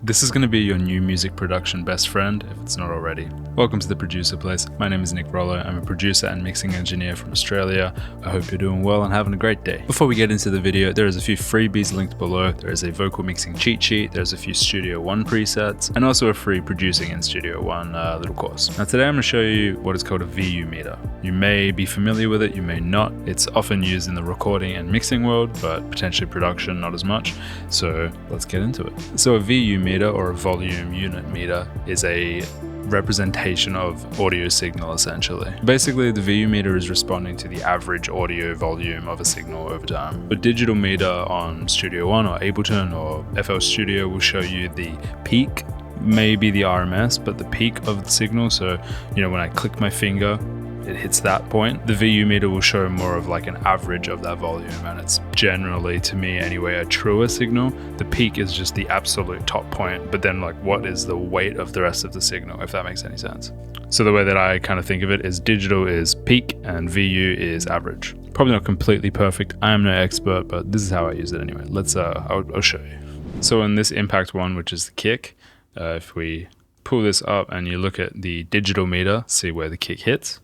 This is going to be your new music production best friend, if it's not already. Welcome to the Producer Place. My name is Nick Rollo. I'm a producer and mixing engineer from Australia. I hope you're doing well and having a great day. Before we get into the video, there is a few freebies linked below. There is a vocal mixing cheat sheet, there's a few Studio One presets, and also a free producing in Studio One little course. Now today I'm going to show you what is called a VU meter. You may be familiar with it, you may not. It's often used in the recording and mixing world, but potentially production not as much. So let's get into it. So a VU meter, or a volume unit meter, is a representation of audio signal essentially. Basically, the VU meter is responding to the average audio volume of a signal over time. A digital meter on Studio One or Ableton or FL Studio will show you the peak, maybe the RMS, but the peak of the signal. So, when I click my finger, it hits that point. The VU meter will show more of like an average of that volume, and it's generally, to me anyway, a truer signal. The peak is just the absolute top point, but then like what is the weight of the rest of the signal, if that makes any sense. So the way that I kind of think of it is digital is peak and VU is average. Probably not completely perfect, I am no expert, but this is how I use it anyway. I'll show you. So in this impact one, which is the kick, if we pull this up and you look at the digital meter, see where the kick hits.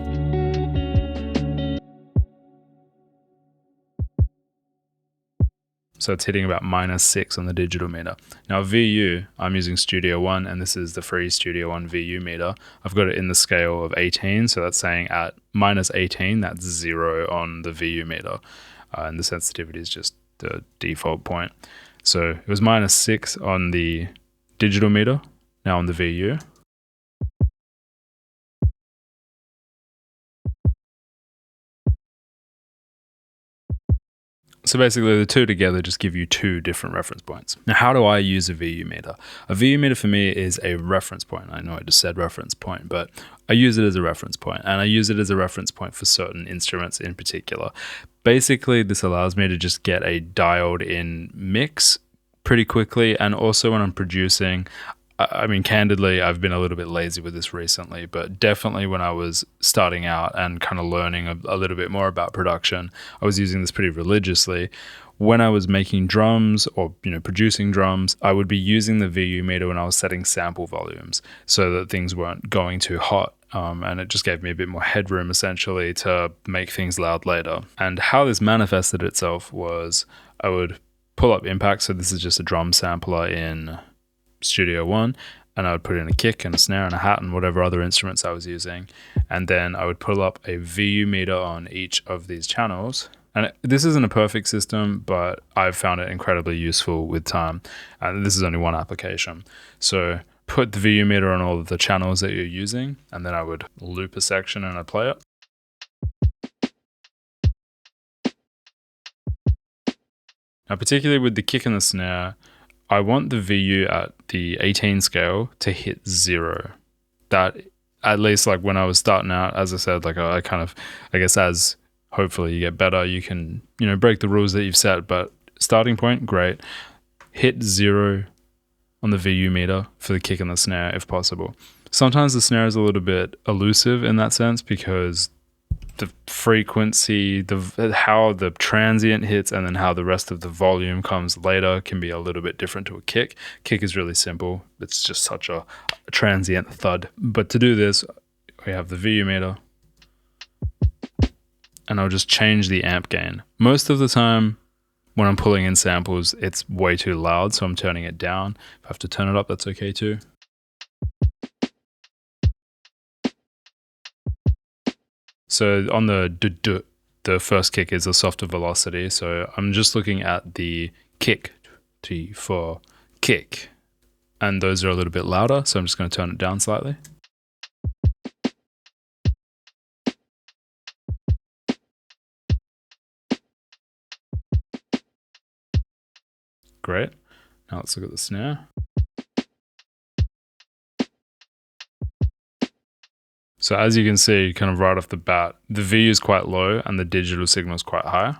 So it's hitting about -6 on the digital meter. Now VU, I'm using Studio One, and this is the free Studio One VU meter. I've got it in the scale of 18, so that's saying at -18, that's 0 on the VU meter. And the sensitivity is just the default point. So it was -6 on the digital meter, now on the VU. So basically the two together just give you two different reference points. Now how do I use a VU meter? A VU meter for me is a reference point. I know I just said reference point, but I use it as a reference point, and I use it as a reference point for certain instruments in particular. Basically this allows me to just get a dialed in mix pretty quickly, and also when I'm producing, I mean, candidly, I've been a little bit lazy with this recently, but definitely when I was starting out and kind of learning a little bit more about production, I was using this pretty religiously. When I was making drums or producing drums, I would be using the VU meter when I was setting sample volumes so that things weren't going too hot. And it just gave me a bit more headroom essentially to make things loud later. And how this manifested itself was I would pull up impact. So this is just a drum sampler in Studio One, and I would put in a kick and a snare and a hat and whatever other instruments I was using, and then I would pull up a VU meter on each of these channels. And this isn't a perfect system, but I've found it incredibly useful with time, and this is only one application. So put the VU meter on all of the channels that you're using, and then I would loop a section and I'd play it. Now particularly with the kick and the snare, I want the VU at the 18 scale to hit 0. That, at least like when I was starting out, as I said, like I guess as hopefully you get better, you can, break the rules that you've set, but starting point, great. Hit 0 on the VU meter for the kick and the snare if possible. Sometimes the snare is a little bit elusive in that sense because the frequency, how the transient hits, and then how the rest of the volume comes later can be a little bit different to a kick. Kick is really simple. It's just such a transient thud. But to do this, we have the VU meter, and I'll just change the amp gain. Most of the time when I'm pulling in samples, it's way too loud, so I'm turning it down. If I have to turn it up, that's okay too. So on the first kick is a softer velocity. So I'm just looking at the kick, T for kick. And those are a little bit louder. So I'm just going to turn it down slightly. Great. Now let's look at the snare. So as you can see, kind of right off the bat, the VU is quite low and the digital signal is quite high.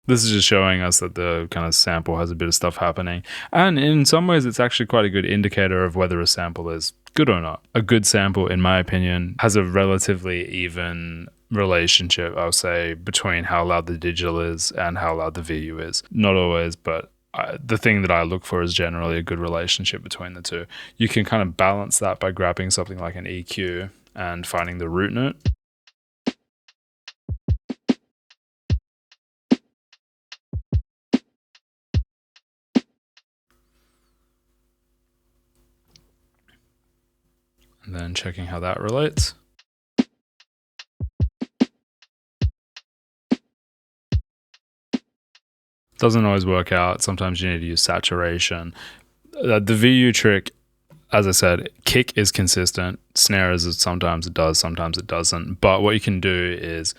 This is just showing us that the kind of sample has a bit of stuff happening. And in some ways, it's actually quite a good indicator of whether a sample is good or not. A good sample, in my opinion, has a relatively even relationship, I'll say, between how loud the digital is and how loud the VU is. Not always, but the thing that I look for is generally a good relationship between the two. You can kind of balance that by grabbing something like an EQ and finding the root note. And then checking how that relates. Doesn't always work out. Sometimes you need to use saturation. The VU trick, as I said, kick is consistent. Snare is sometimes it does, sometimes it doesn't. But what you can do is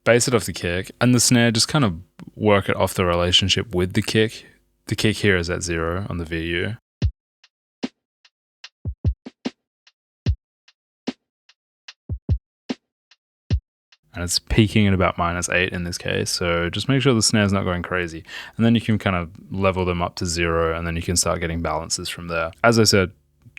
base it off the kick, and the snare just kind of work it off the relationship with the kick. The kick here is at 0 on the VU. And it's peaking at about -8 in this case, so just make sure the snare's not going crazy. And then you can kind of level them up to 0, and then you can start getting balances from there. As I said,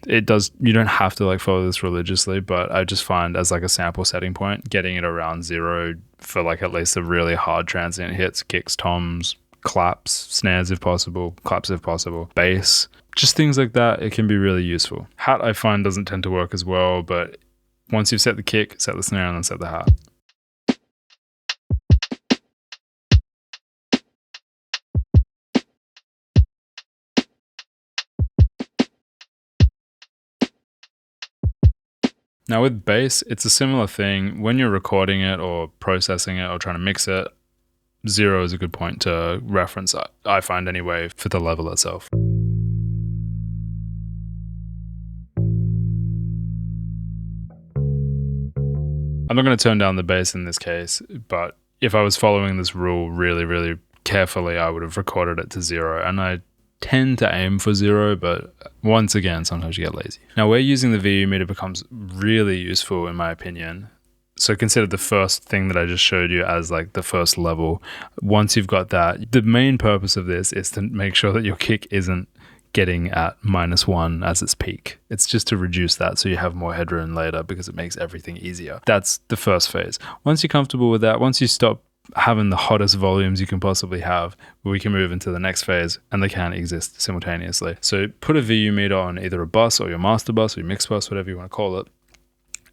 you don't have to like follow this religiously, but I just find as like a sample setting point, getting it around 0 for like at least the really hard transient hits, kicks, toms, claps, snares if possible, claps if possible, bass, just things like that, it can be really useful. Hat I find doesn't tend to work as well, but once you've set the kick, set the snare, and then set the hat. Now with bass, it's a similar thing. When you're recording it or processing it or trying to mix it, 0 is a good point to reference, I find anyway, for the level itself. I'm not going to turn down the bass in this case, but if I was following this rule really, really carefully, I would have recorded it to 0, and I tend to aim for 0, but once again, sometimes you get lazy. Now, where using the VU meter becomes really useful, in my opinion, so consider the first thing that I just showed you as like the first level. Once you've got that, the main purpose of this is to make sure that your kick isn't getting at -1 as its peak. It's just to reduce that so you have more headroom later, because it makes everything easier. That's the first phase. Once you're comfortable with that, once you stop having the hottest volumes you can possibly have, we can move into the next phase, and they can exist simultaneously. So put a VU meter on either a bus or your master bus or your mix bus, whatever you want to call it.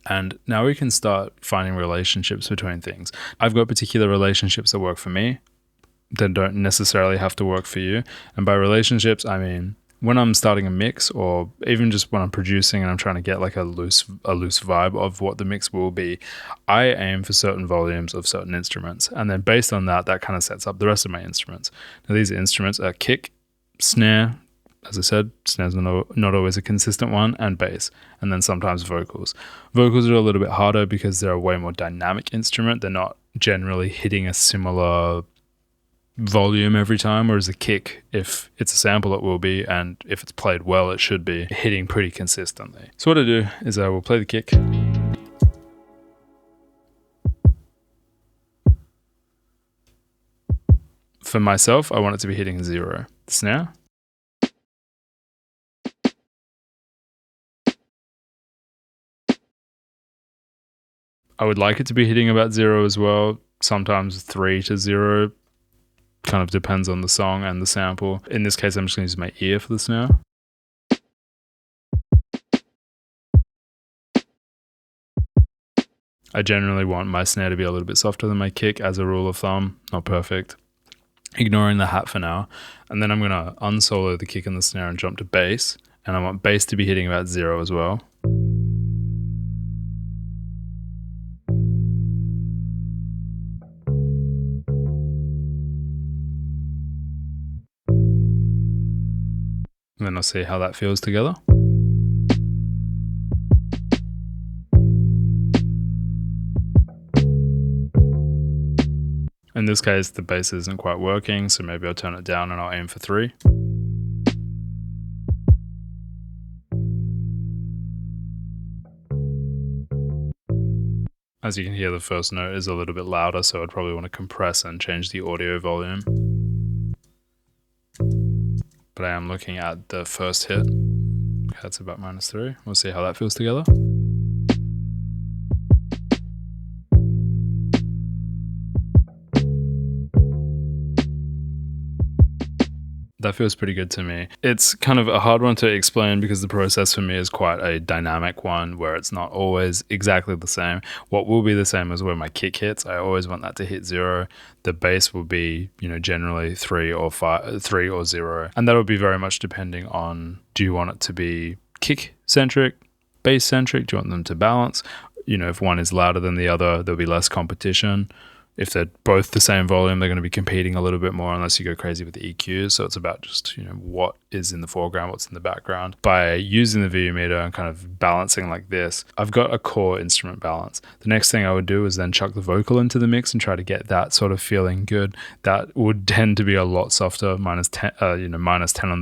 And now we can start finding relationships between things. I've got particular relationships that work for me that don't necessarily have to work for you. And by relationships, I mean when I'm starting a mix, or even just when I'm producing and I'm trying to get like a loose vibe of what the mix will be, I aim for certain volumes of certain instruments. And then based on that, that kind of sets up the rest of my instruments. Now these instruments are kick, snare, as I said, snares are not always a consistent one, and bass, and then sometimes vocals. Vocals are a little bit harder because they're a way more dynamic instrument. They're not generally hitting a similar volume every time, whereas the kick, if it's a sample, it will be, and if it's played well, it should be hitting pretty consistently. So what I do is I will play the kick, for myself I want it to be hitting 0. The snare, I would like it to be hitting about 0 as well, sometimes 3 to 0, kind of depends on the song and the sample. In this case, I'm just going to use my ear for the snare. I generally want my snare to be a little bit softer than my kick as a rule of thumb, not perfect. Ignoring the hat for now. And then I'm going to unsolo the kick and the snare and jump to bass. And I want bass to be hitting about 0 as well. And then I'll see how that feels together. In this case, the bass isn't quite working, so maybe I'll turn it down and I'll aim for 3. As you can hear, the first note is a little bit louder, so I'd probably want to compress and change the audio volume. But I am looking at the first hit. That's about -3. We'll see how that feels together. That feels pretty good to me. It's kind of a hard one to explain because the process for me is quite a dynamic one where it's not always exactly the same. What will be the same is where my kick hits. I always want that to hit 0. The bass will be, generally 3 or 5, 3 or 0. And that'll be very much depending on, do you want it to be kick centric, bass centric? Do you want them to balance? If one is louder than the other, there'll be less competition. If they're both the same volume, they're going to be competing a little bit more unless you go crazy with the EQs. So it's about just, what is in the foreground, what's in the background. By using the VU meter and kind of balancing like this, I've got a core instrument balance. The next thing I would do is then chuck the vocal into the mix and try to get that sort of feeling good. That would tend to be a lot softer, minus 10 on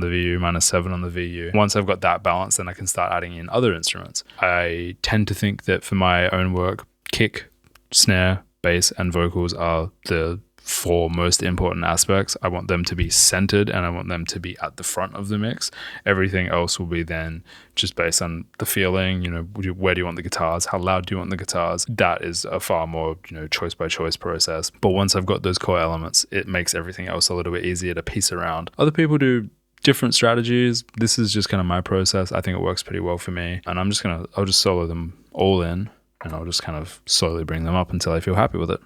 the VU, minus 7 on the VU. Once I've got that balance, then I can start adding in other instruments. I tend to think that for my own work, kick, snare, bass and vocals are the 4 most important aspects. I want them to be centered and I want them to be at the front of the mix. Everything else will be then just based on the feeling, where do you want the guitars? How loud do you want the guitars? That is a far more, choice by choice process. But once I've got those core elements, it makes everything else a little bit easier to piece around. Other people do different strategies. This is just kind of my process. I think it works pretty well for me. And I'll just solo them all in. And I'll just kind of slowly bring them up until I feel happy with it.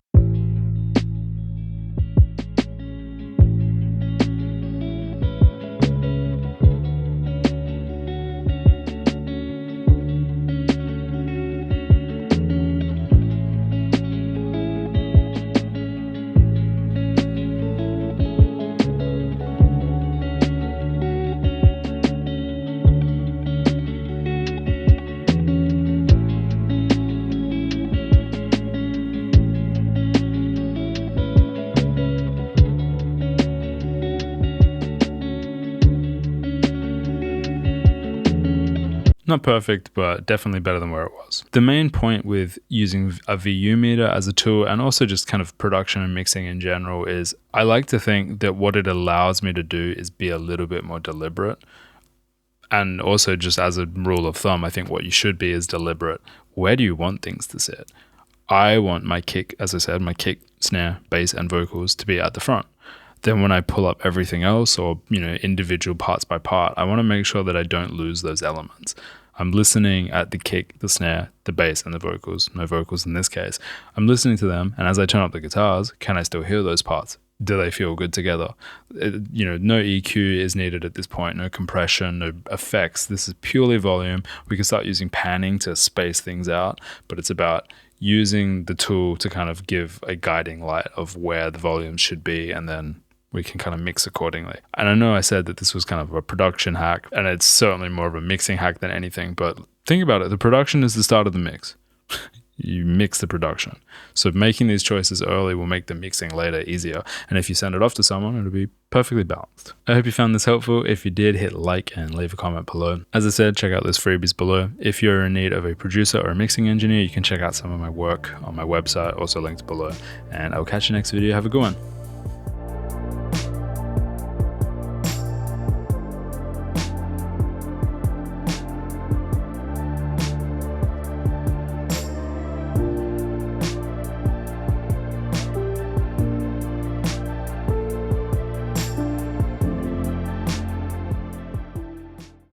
Not perfect, but definitely better than where it was. The main point with using a VU meter as a tool and also just kind of production and mixing in general is I like to think that what it allows me to do is be a little bit more deliberate. And also just as a rule of thumb, I think what you should be is deliberate. Where do you want things to sit? I want my kick, as I said, my kick, snare, bass, and vocals to be at the front. Then when I pull up everything else or, individual parts by part, I want to make sure that I don't lose those elements. I'm listening at the kick, the snare, the bass, and the vocals, no vocals in this case. I'm listening to them, and as I turn up the guitars, can I still hear those parts? Do they feel good together? No EQ is needed at this point, no compression, no effects. This is purely volume. We can start using panning to space things out, but it's about using the tool to kind of give a guiding light of where the volume should be, and then we can kind of mix accordingly. And I know I said that this was kind of a production hack, and it's certainly more of a mixing hack than anything, but think about it. The production is the start of the mix. You mix the production. So making these choices early will make the mixing later easier. And if you send it off to someone, it'll be perfectly balanced. I hope you found this helpful. If you did, hit like and leave a comment below. As I said, check out those freebies below. If you're in need of a producer or a mixing engineer, you can check out some of my work on my website, also linked below. And I'll catch you next video. Have a good one.